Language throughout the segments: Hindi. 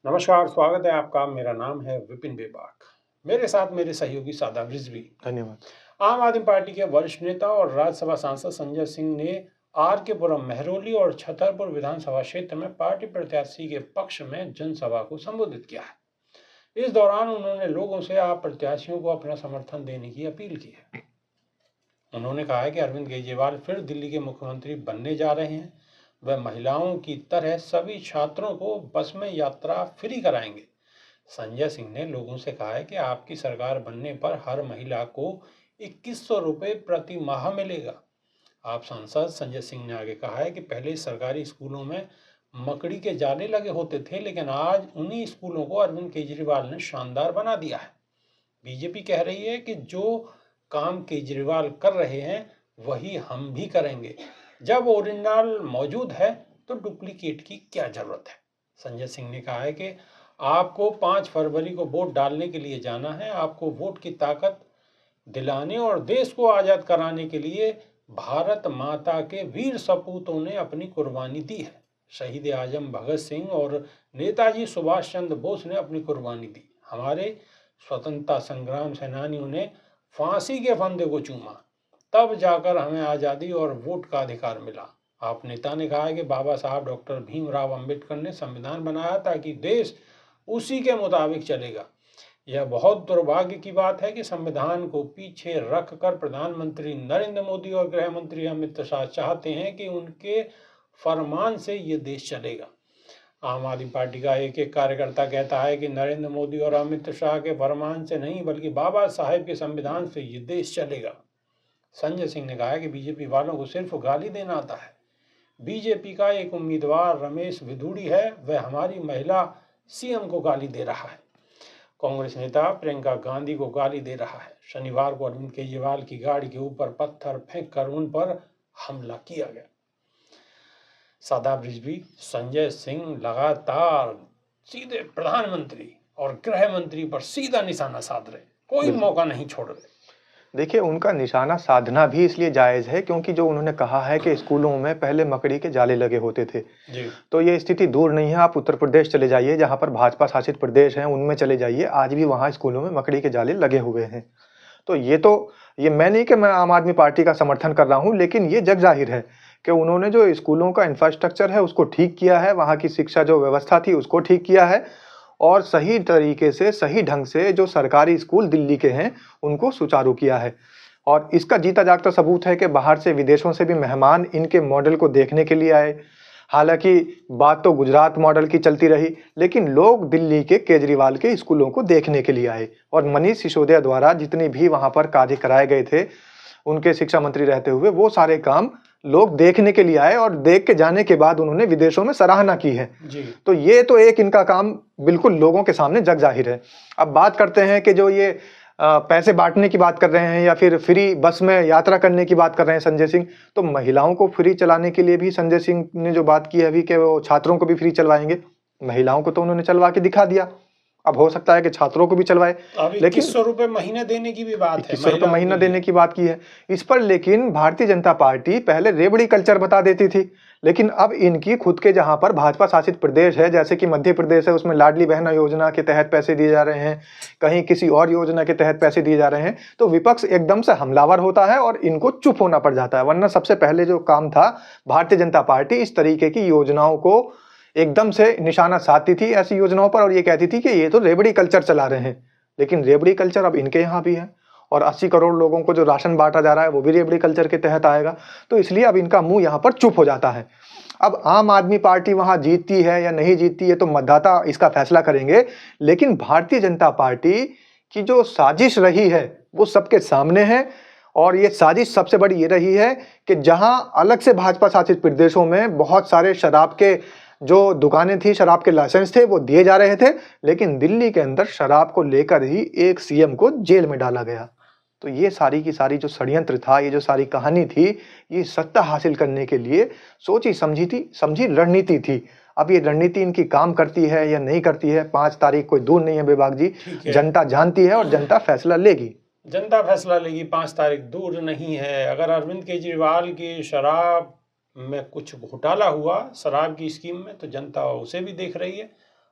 नमस्कार, स्वागत है आपका। मेरा नाम है विपिन बेबाक। मेरे साथ मेरे सहयोगी सादाब रिजवी। धन्यवाद। आम आदमी पार्टी के वरिष्ठ नेता और राज्यसभा सांसद संजय सिंह ने आर के पुरम, मेहरौली और छतरपुर विधानसभा क्षेत्र में पार्टी प्रत्याशी के पक्ष में जनसभा को संबोधित किया है। इस दौरान उन्होंने लोगों से आप प्रत्याशियों को अपना समर्थन देने की अपील की है। उन्होंने कहा है कि अरविंद केजरीवाल फिर दिल्ली के मुख्यमंत्री बनने जा रहे हैं। वह महिलाओं की तरह सभी छात्रों को बस में यात्रा फ्री कराएंगे। संजय सिंह ने लोगों से कहा है कि आपकी सरकार बनने पर हर महिला को 2100 रुपये प्रति माह मिलेगा। आप सांसद संजय सिंह ने आगे कहा है कि पहले सरकारी स्कूलों में मकड़ी के जाले लगे होते थे, लेकिन आज उन्हीं स्कूलों को अरविंद केजरीवाल ने शानदार बना दिया है। बीजेपी कह रही है कि जो काम केजरीवाल कर रहे हैं वही हम भी करेंगे। जब ओरिजिनल मौजूद है तो डुप्लीकेट की क्या जरूरत है। संजय सिंह ने कहा है कि आपको 5 फरवरी को वोट डालने के लिए जाना है। आपको वोट की ताकत दिलाने और देश को आजाद कराने के लिए भारत माता के वीर सपूतों ने अपनी कुर्बानी दी है। शहीद आजम भगत सिंह और नेताजी सुभाष चंद्र बोस ने अपनी कुर्बानी दी। हमारे स्वतंत्रता संग्राम सेनानियों ने फांसी के फंदे को चूमा, तब जाकर हमें आज़ादी और वोट का अधिकार मिला। आप नेता ने कहा है कि बाबा साहब डॉक्टर भीमराव अंबेडकर ने संविधान बनाया ताकि देश उसी के मुताबिक चलेगा। यह बहुत दुर्भाग्य की बात है कि संविधान को पीछे रखकर प्रधानमंत्री नरेंद्र मोदी और गृह मंत्री अमित शाह चाहते हैं कि उनके फरमान से ये देश चलेगा। आम आदमी पार्टी का एक कार्यकर्ता कहता है कि नरेंद्र मोदी और अमित शाह के फरमान से नहीं, बल्कि बाबा साहेब के संविधान से ये देश चलेगा। संजय सिंह ने कहा है कि बीजेपी वालों को सिर्फ गाली देना आता है। बीजेपी का एक उम्मीदवार रमेश विधूड़ी है, वह हमारी महिला सीएम को गाली दे रहा है। कांग्रेस नेता प्रियंका गांधी को गाली दे रहा है। शनिवार को अरविंद केजरीवाल की गाड़ी के ऊपर पत्थर फेंककर उन पर हमला किया गया। सादाब रिजवी, संजय सिंह लगातार सीधे प्रधानमंत्री और गृह मंत्री पर सीधा निशाना साध रहे, कोई मौका नहीं छोड़ रहे। देखिए, उनका निशाना साधना भी इसलिए जायज़ है क्योंकि जो उन्होंने कहा है कि स्कूलों में पहले मकड़ी के जाले लगे होते थे, तो ये स्थिति दूर नहीं है। आप उत्तर प्रदेश चले जाइए, जहाँ पर भाजपा शासित प्रदेश हैं, उनमें चले जाइए, आज भी वहाँ स्कूलों में मकड़ी के जाले लगे हुए हैं। तो ये मैं नहीं कि मैं आम आदमी पार्टी का समर्थन कर रहा हूँ, लेकिन ये जग जाहिर है कि उन्होंने जो स्कूलों का इंफ्रास्ट्रक्चर है उसको ठीक किया है, वहाँ की शिक्षा जो व्यवस्था थी उसको ठीक किया है, और सही तरीके से, सही ढंग से जो सरकारी स्कूल दिल्ली के हैं उनको सुचारू किया है। और इसका जीता जागता सबूत है कि बाहर से, विदेशों से भी मेहमान इनके मॉडल को देखने के लिए आए। हालांकि बात तो गुजरात मॉडल की चलती रही, लेकिन लोग दिल्ली के केजरीवाल के स्कूलों को देखने के लिए आए। और मनीष सिसोदिया द्वारा जितने भी वहां पर कार्य कराए गए थे उनके शिक्षा मंत्री रहते हुए, वो सारे काम लोग देखने के लिए आए, और देख के जाने के बाद उन्होंने विदेशों में सराहना की है जी। तो ये तो एक इनका काम बिल्कुल लोगों के सामने जग जाहिर है। अब बात करते हैं कि जो ये पैसे बांटने की बात कर रहे हैं या फिर फ्री बस में यात्रा करने की बात कर रहे हैं संजय सिंह, तो महिलाओं को फ्री चलाने के लिए भी संजय सिंह ने जो बात की है अभी कि वो छात्रों को भी फ्री चलवाएंगे, महिलाओं को तो उन्होंने चलवा के दिखा दिया। अब हो सकता है कि छात्रों को भी चलवाए, लेकिन 2100 रुपए महीने देने की भी बात है, 2100 रुपए महीना देने की बात की है इस पर। लेकिन भारतीय जनता पार्टी पहले रेवड़ी कल्चर बता देती थी, लेकिन अब इनकी खुद के जहां पर भाजपा शासित प्रदेश है, जैसे कि मध्य प्रदेश है, उसमें लाडली बहना योजना के तहत पैसे दिए जा रहे हैं, कहीं किसी और योजना के तहत पैसे दिए जा रहे हैं, तो विपक्ष एकदम से हमलावर होता है और इनको चुप होना पड़ जाता है। वरना सबसे पहले जो काम था, भारतीय जनता पार्टी इस तरीके की योजनाओं को एकदम से निशाना साधती थी, ऐसी योजनाओं पर, और ये कहती थी कि ये तो रेवड़ी कल्चर चला रहे हैं। लेकिन रेवड़ी कल्चर अब इनके यहाँ भी है, और 80 करोड़ लोगों को जो राशन बांटा जा रहा है वो भी रेवड़ी कल्चर के तहत आएगा। तो इसलिए अब इनका मुंह यहाँ पर चुप हो जाता है। अब आम आदमी पार्टी वहां जीतती है या नहीं जीतती है तो मतदाता इसका फैसला करेंगे, लेकिन भारतीय जनता पार्टी की जो साजिश रही है वो सबके सामने है। और ये साजिश सबसे बड़ी ये रही है कि जहां अलग से भाजपा शासित प्रदेशों में बहुत सारे शराब के जो दुकानें थी, शराब के लाइसेंस थे, वो दिए जा रहे थे, लेकिन दिल्ली के अंदर शराब को लेकर ही एक सीएम को जेल में डाला गया। तो ये सारी की सारी जो षड्यंत्र था, ये जो सारी कहानी थी, ये सत्ता हासिल करने के लिए सोची समझी रणनीति थी। अब ये रणनीति इनकी काम करती है या नहीं करती है, 5 तारीख कोई दूर नहीं है बेबाक जी, जनता जानती है और जनता फैसला लेगी। जनता फैसला लेगी, 5 तारीख दूर नहीं है। अगर अरविंद केजरीवाल की शराब में कुछ घोटाला हुआ, शराब की स्कीम में, तो जनता उसे भी देख रही है।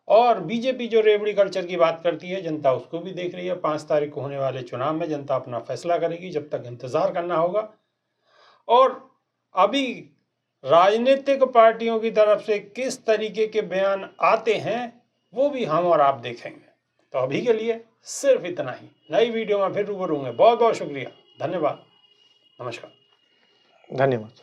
और बीजेपी जो रेवड़ी कल्चर की बात करती है, जनता उसको भी देख रही है। 5 तारीख को होने वाले चुनाव में जनता अपना फैसला करेगी, जब तक इंतजार करना होगा। और अभी राजनीतिक पार्टियों की तरफ से किस तरीके के बयान आते हैं वो भी हम और आप देखेंगे। तो अभी के लिए सिर्फ इतना ही। नई वीडियो में फिर रूबरू होंगे। बहुत बहुत शुक्रिया, धन्यवाद, नमस्कार। धन्यवाद।